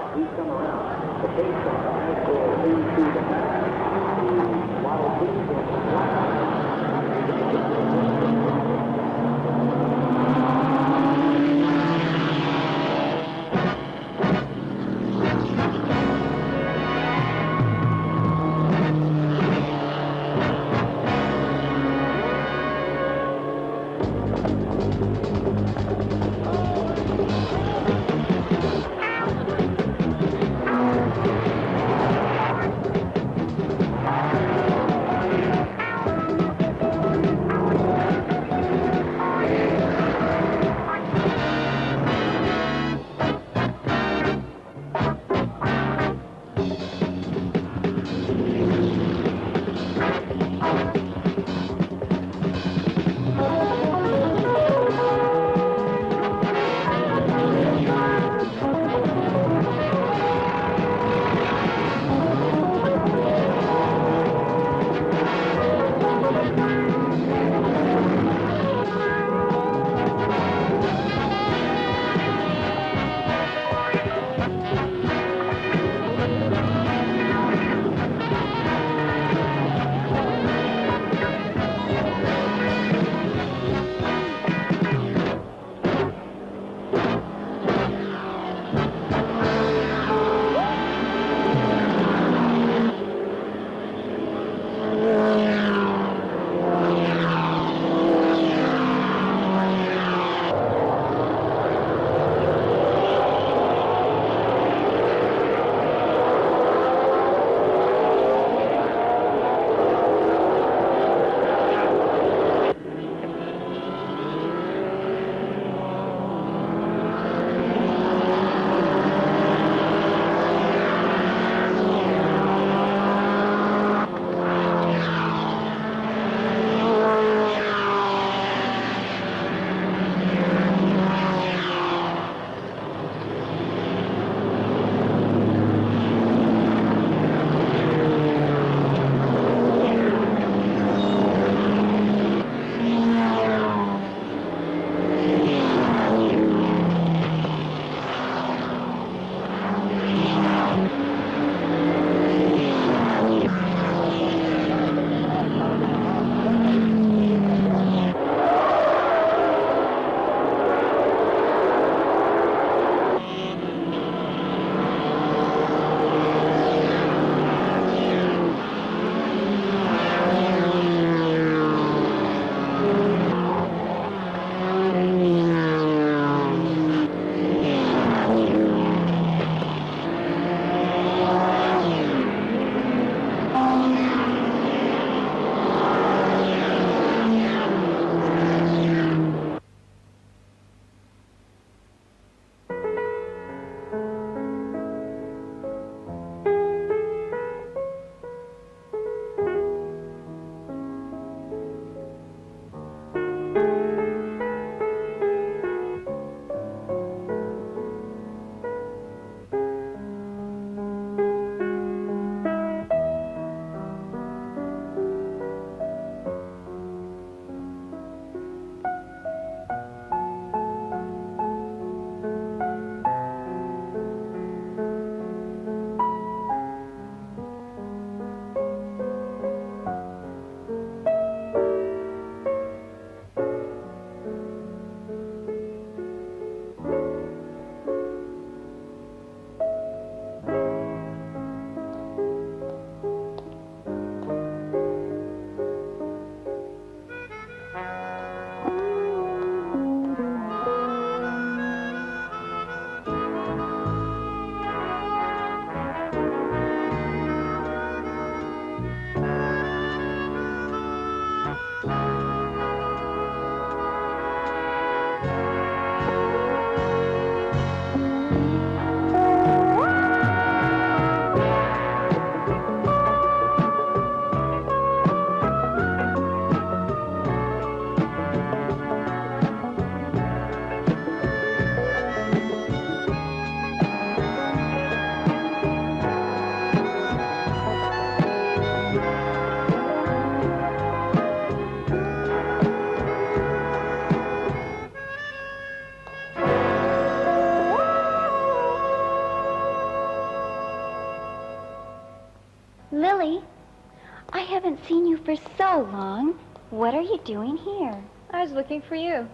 Speaker 7: haven't seen you for so long. What are you doing here?
Speaker 13: I was looking for you.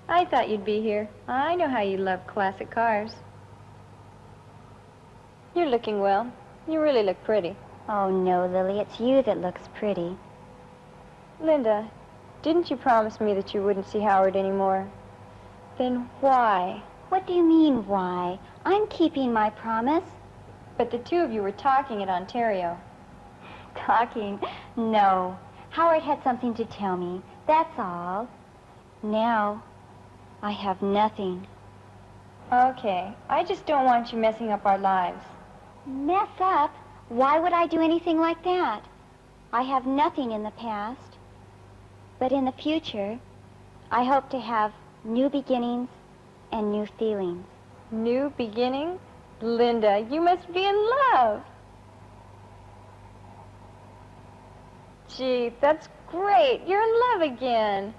Speaker 13: I thought you'd be here. I know how you love classic cars. You're looking well. You really look pretty.
Speaker 7: Oh, no, Lily, it's you that looks pretty.
Speaker 13: Linda, didn't you promise me that you wouldn't see Howard anymore? Then why?
Speaker 7: What do you mean, why? I'm keeping my promise.
Speaker 13: But the two of you were talking at Ontario.
Speaker 7: Talking? No. Howard had something to tell me. That's all. Now, I have nothing.
Speaker 13: Okay. I just don't want you messing up our lives.
Speaker 7: Mess up? Why would I do anything like that? I have nothing in the past. But in the future, I hope to have new beginnings and new feelings.
Speaker 13: New beginning? Linda, you must be in love. Gee, that's great. You're in love again.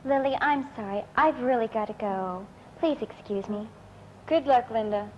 Speaker 7: Lily, I'm sorry. I've really got to go. Please excuse me.
Speaker 13: Good luck, Linda.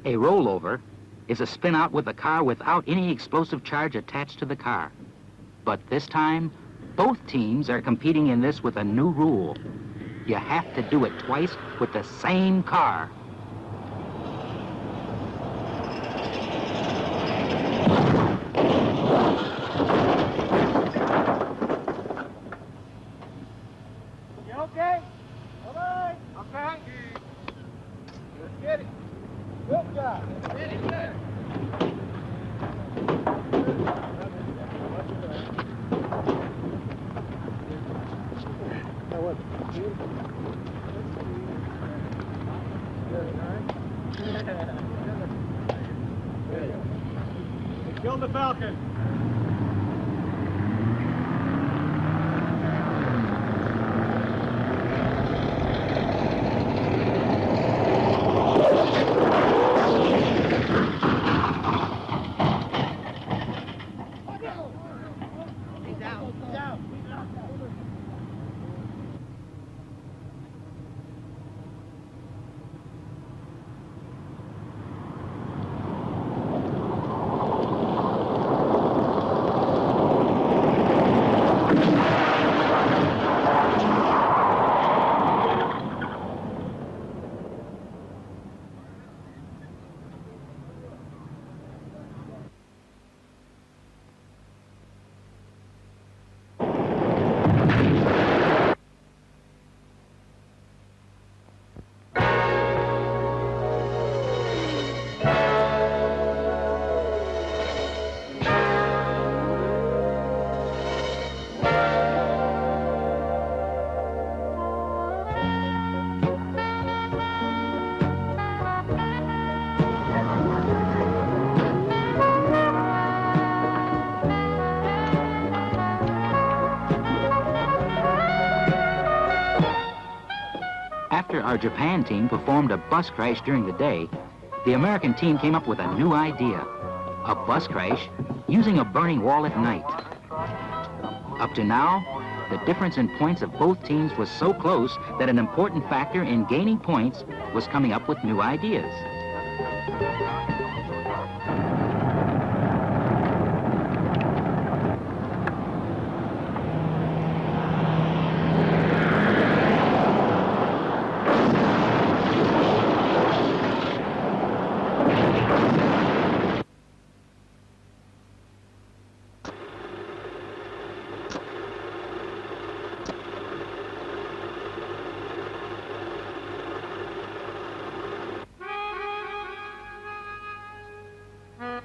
Speaker 2: A rollover is a spin-out with the car without any explosive charge attached to the car. But this time, both teams are competing in this with a new rule. You have to do it twice with the same car.
Speaker 8: You okay? All right. Okay. Let's get it. Good job. Get it there. Kill the Falcon.
Speaker 2: our Japan team performed a bus crash during the day, the American team came up with a new idea. A bus crash using a burning wall at night. Up to now, the difference in points of both teams was so close that an important factor in gaining points was coming up with new ideas.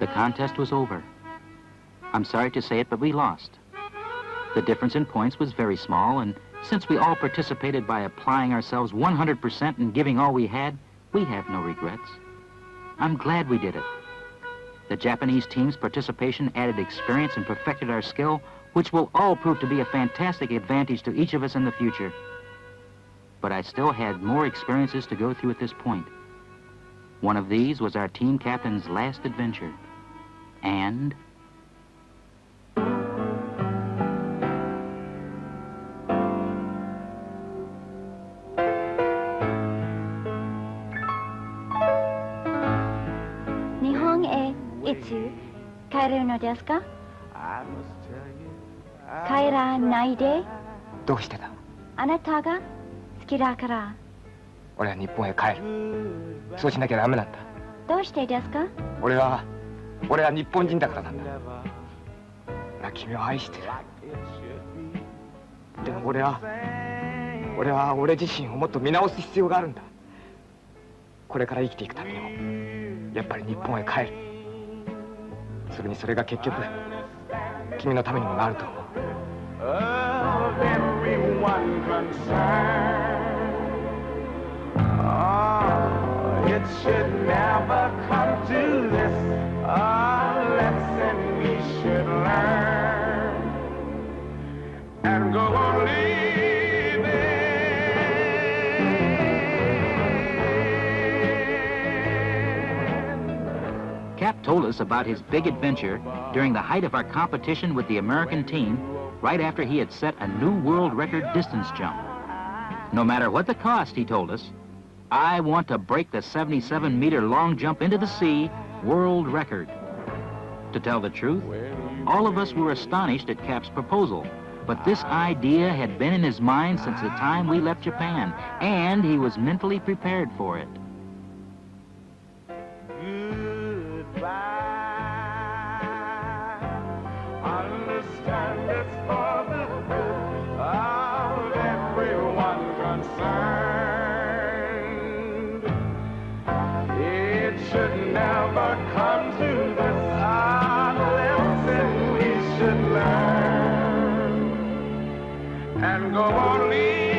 Speaker 2: The contest was over. I'm sorry to say it, but we lost. The difference in points was very small, and since we all participated by applying ourselves 100% and giving all we have no regrets. I'm glad we did it. The Japanese team's participation added experience and perfected our skill, which will all prove to be a fantastic advantage to each of us in the future. But I still had more experiences to go through at this point. One of these was our team captain's last adventure. And
Speaker 7: Nihon e itsu kaereru no desu ka? Kaeranai de?
Speaker 6: どうしてだ？
Speaker 7: あなたが好きだから。
Speaker 6: 俺は日本へ帰る。そうしなきゃダメなんだ。
Speaker 7: どうしてですか？
Speaker 6: 俺は日本人だからなんだ。俺は君を愛してる。でも俺は俺自身をもっと見直す必要があるんだ。これから生きていくためにもやっぱり日本へ帰る。それが結局君のためにもなると思う。
Speaker 1: It should never come to this, a lesson we should learn and go on living.
Speaker 2: Cap told us about his big adventure during the height of our competition with the American team, right after he had set a new world record distance jump. No matter what the cost, he told us, I want to break the 77-meter long jump into the sea world record. To tell the truth, all of us were astonished at Cap's proposal, but this idea had been in his mind since the time we left Japan, and he was mentally prepared for it.
Speaker 1: Goodbye. Understand it's for the good of everyone concerned. Should never come to this, a lesson we should learn and go on living.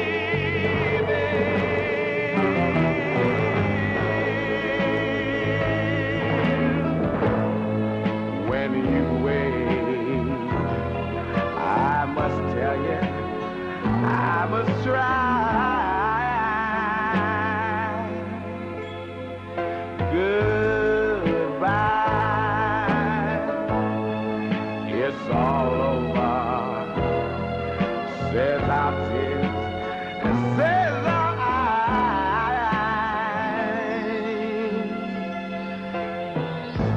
Speaker 1: When you wait, I must tell you, I must try. Goodbye. It's all over. Says our tears, and says our eyes.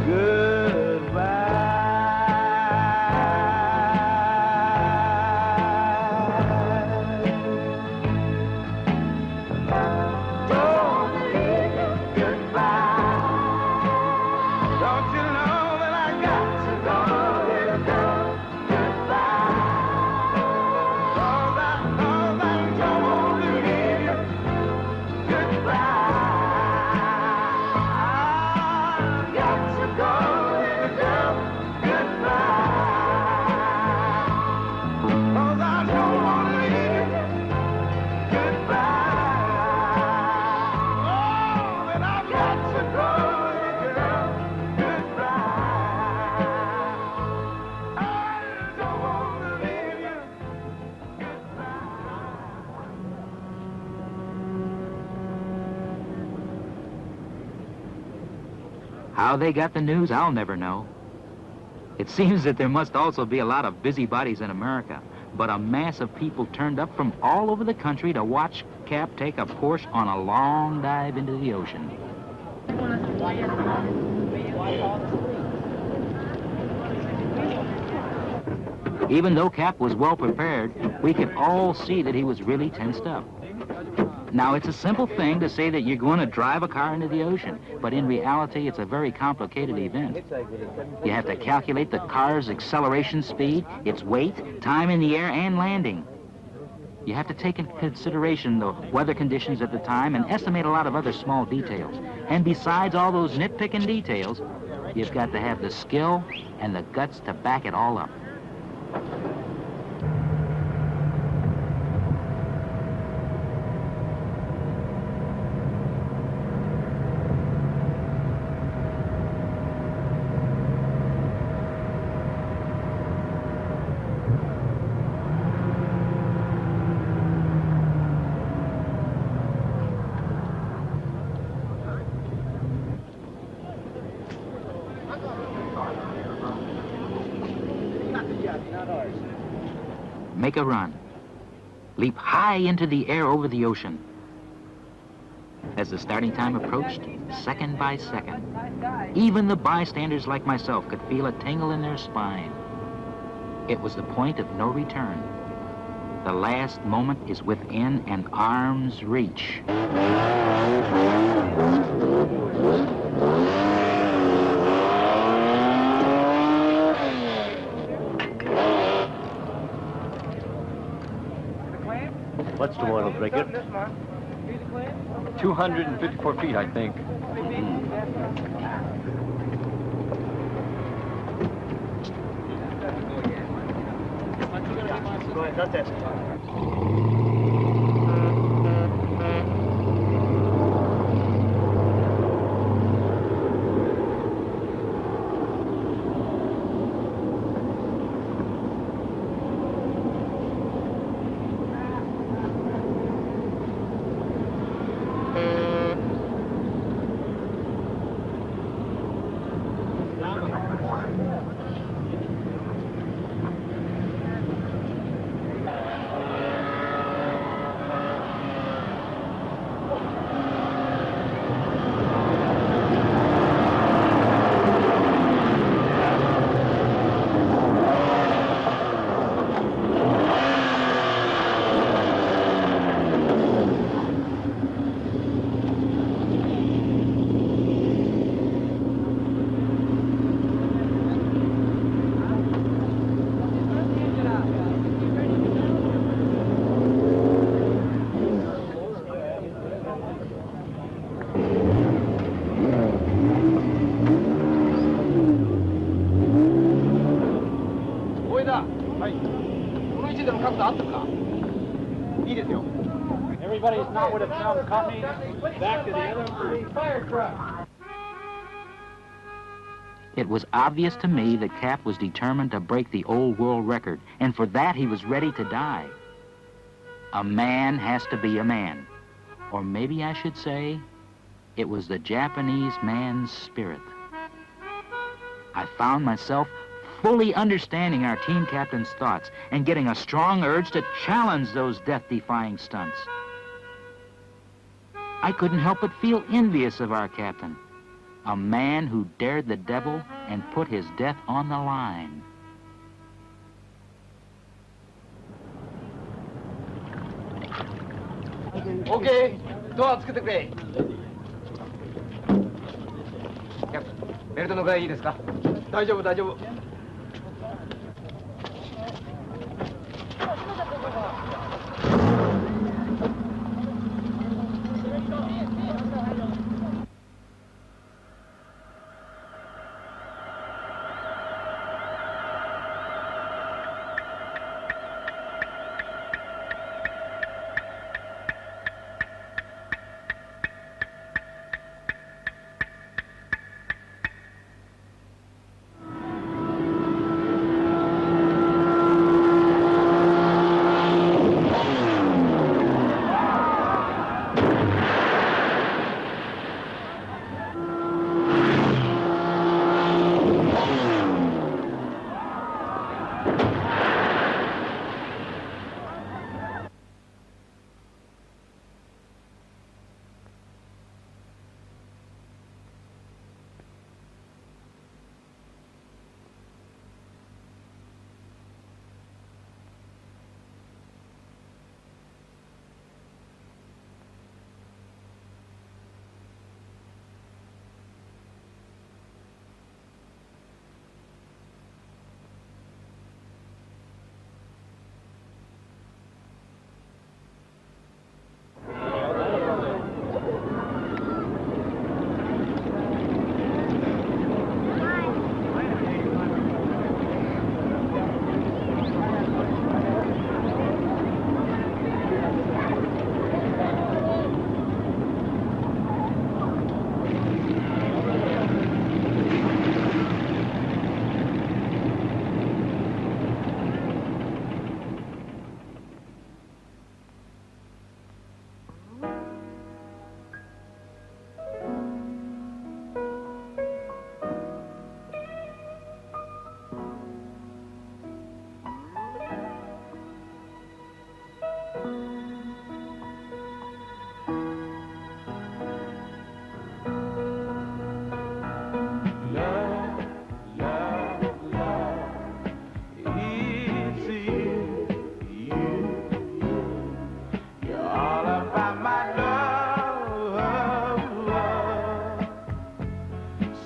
Speaker 1: Goodbye. Don't leave me. Goodbye. Don't you know that I got to go? Goodbye. 'Cause I don't want to leave you. Goodbye. I got to go.
Speaker 2: How they got the news, I'll never know. It seems that there must also be a lot of busybodies in America, but a mass of people turned up from all over the country to watch Cap take a Porsche on a long dive into the ocean. Even though Cap was well prepared, we could all see that he was really tensed up. Now, it's a simple thing to say that you're going to drive a car into the ocean, but in reality, it's a very complicated event. You have to calculate the car's acceleration speed, its weight, time in the air, and landing. You have to take into consideration the weather conditions at the time and estimate a lot of other small details. And besides all those nitpicking details, you've got to have the skill and the guts to back it all up. Make a run. Leap high into the air over the ocean. As the starting time approached, second by second, even the bystanders like myself could feel a tingle in their spine. It was the point of no return. The last moment is within an arm's reach.
Speaker 5: What's the oil breaker?
Speaker 9: 254 feet, I think.
Speaker 11: Go ahead, that's it.
Speaker 8: Everybody's not with a sound company. Back to the other fire truck.
Speaker 2: It was obvious to me that Cap was determined to break the old world record, and for that he was ready to die. A man has to be a man. Or maybe I should say, it was the Japanese man's spirit. I found myself fully understanding our team captain's thoughts and getting a strong urge to challenge those death-defying stunts. I couldn't help but feel envious of our captain, a man who dared the devil and put his death on the line.
Speaker 6: Okay, ドアつけてくれ。キャプテン、ベルトの具合いいですか？大丈夫、大丈夫。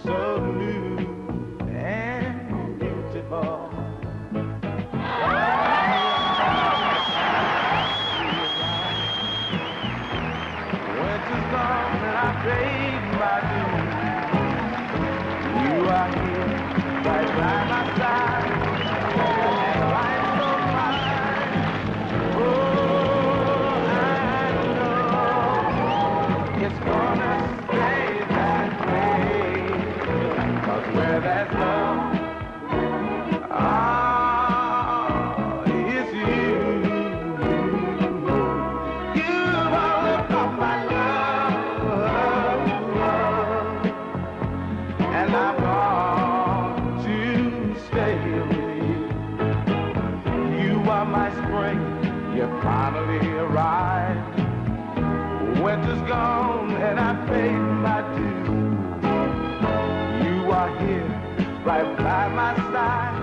Speaker 1: so new and beautiful. Winter's gone and I paid my dues. You are here, right by my side, and life's so fine. Oh, I know it's gonna stay that way, 'cause where there's love, it's you. You've always got my love, and I've got to stay with you. You are my spring, you finally arrived. Winter's gone and I paid my dues. You are here, right by my side,